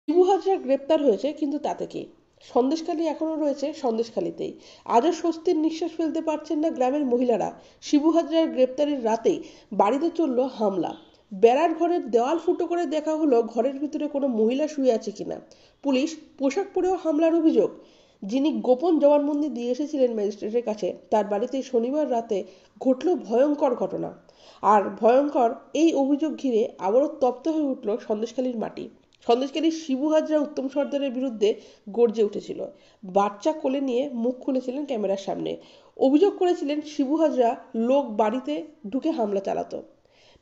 শিবু হাজরা গ্রেপ্তার হয়েছে, কিন্তু তাতে কি? সন্দেশখালী এখনও রয়েছে সন্দেশখালীতেই। আজও স্বস্তির নিঃশ্বাস ফেলতে পারছেন না গ্রামের মহিলারা। শিবু হাজরার গ্রেপ্তারের রাতেই বাড়িতে চলল হামলা। বেড়ার ঘরের দেওয়াল ফুটো করে দেখা হলো ঘরের ভিতরে কোনো মহিলা শুয়ে আছে কিনা। পুলিশ পোশাক পরেও হামলার অভিযোগ। যিনি গোপন জবানবন্দি দিয়ে এসেছিলেন ম্যাজিস্ট্রেটের কাছে, তার বাড়িতে শনিবার রাতে ঘটল ভয়ঙ্কর ঘটনা। আর ভয়ঙ্কর এই অভিযোগ ঘিরে আবারও তপ্ত হয়ে উঠল সন্দেশখালীর মাটি। সন্দেশখালীর শিবু হাজরা উত্তম সর্দারের বিরুদ্ধে গর্জে উঠেছিল। বাচ্চা কোলে নিয়ে মুখ খুলেছিলেন ক্যামেরার সামনে। অভিযোগ করেছিলেন শিবু হাজরা লোক বাড়িতে ঢুকে হামলা চালাতো।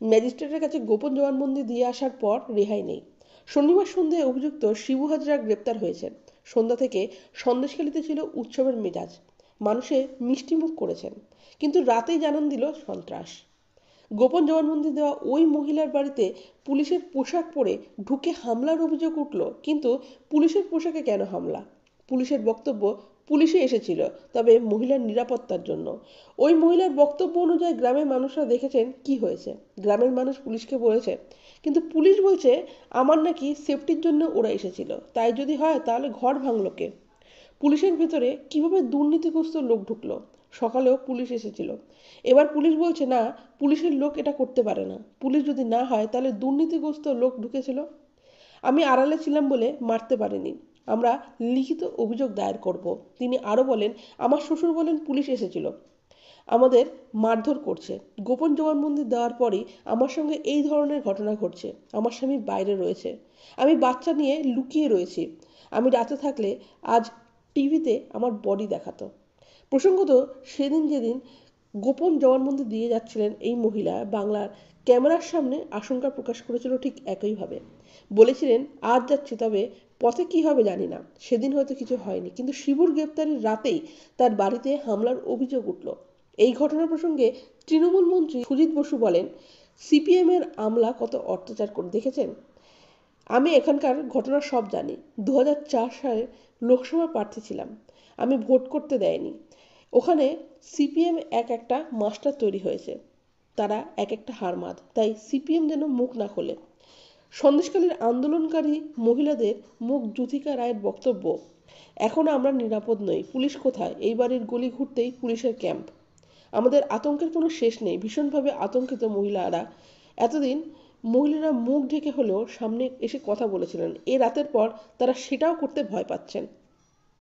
ম্যাজিস্ট্রেটের কাছে গোপন জবানবন্দি দিয়ে আসার পর রেহাই নেই। শনিবার সন্ধ্যায় অভিযুক্ত শিবু হাজরা গ্রেপ্তার হয়েছেন। সন্ধ্যা থেকে সন্দেশখালীতে ছিল উৎসবের মেজাজ। মানুষে মিষ্টিমুখ করেছেন, কিন্তু রাতেই জানান দিল সন্ত্রাস। গোপন জবানবন্দি দেওয়া ওই মহিলার বাড়িতে পুলিশের পোশাক পরে ঢুকে হামলার অভিযোগ উঠল, কিন্তু পুলিশের পোশাকে কেন হামলা? পুলিশের বক্তব্য, পুলিশে এসেছিল, তবে মহিলার নিরাপত্তার জন্য। ওই মহিলার বক্তব্য অনুযায়ী গ্রামের মানুষরা দেখেছেন কি হয়েছে। গ্রামের মানুষ পুলিশকে বলেছে, কিন্তু পুলিশ বলছে আমার নাকি সেফটির জন্য ওরা এসেছিল, তাই যদি হয় তাহলে ঘর ভাঙলো কে? পুলিশের ভেতরে কিভাবে দুর্নীতিগ্রস্ত লোক ঢুকলো? সকালেও পুলিশ এসেছিল। এবার পুলিশ বলছে না, পুলিশের লোক এটা করতে পারে না। পুলিশ যদি না হয় তাহলে দুর্নীতিগ্রস্ত লোক ঢুকেছিল। আমি আড়ালে ছিলাম বলে মারতে পারিনি। আমরা লিখিত অভিযোগ দায়ের করব। তিনি আরও বলেন, আমার শ্বশুর বলেন পুলিশ এসেছিল, আমাদের মারধর করছে। গোপন জবানবন্দি দেওয়ার পরই আমার সঙ্গে এই ধরনের ঘটনা ঘটছে। আমার স্বামী বাইরে রয়েছে, আমি বাচ্চা নিয়ে লুকিয়ে রয়েছি। আমি রাতে থাকলে আজ টিভিতে আমার বডি দেখাতো। প্রসঙ্গত, সেদিন যেদিন গোপন জবানবন্দি দিয়ে যাচ্ছিলেন এই মহিলা, বাংলার ক্যামেরার সামনে আশঙ্কা প্রকাশ করেছিল ঠিক একইভাবে। বলেছিলেন, আজ যাচ্ছি, তবে পথে কি হবে জানি না। সেদিন হয়তো কিছু হয়নি, কিন্তু শিবুর গ্রেপ্তারের রাতেই তার বাড়িতে হামলার অভিযোগ উঠল। এই ঘটনা প্রসঙ্গে তৃণমূল মন্ত্রী সুজিত বসু বলেন, সিপিএমের আমলা কত অত্যাচার করে দেখেছেন। আমি এখানকার ঘটনা সব জানি। 2004 সালে লোকসভা প্রার্থী ছিলাম। আমি ভোট করতে দেয়নি। ওখানে সিপিএম এক একটা মাস্টার তৈরি হয়েছে, তারা এক একটা হারমাদ, তাই সিপিএম যেন মুখ না খোলে। সন্দেশখালীর আন্দোলনকারী মহিলাদের মুখ জ্যোতিকা রায়ের বক্তব্য, এখন আমরা নিরাপদ নই। পুলিশ কোথায়? এই বাড়ির গলি ঘুরতেই পুলিশের ক্যাম্প। আমাদের আতঙ্কের কোনো শেষ নেই। ভীষণভাবে আতঙ্কিত মহিলারা। এতদিন মহিলারা মুখ ঢেকে হলেও সামনে এসে কথা বলেছিলেন। এ রাতের পর তারা সেটাও করতে ভয় পাচ্ছেন।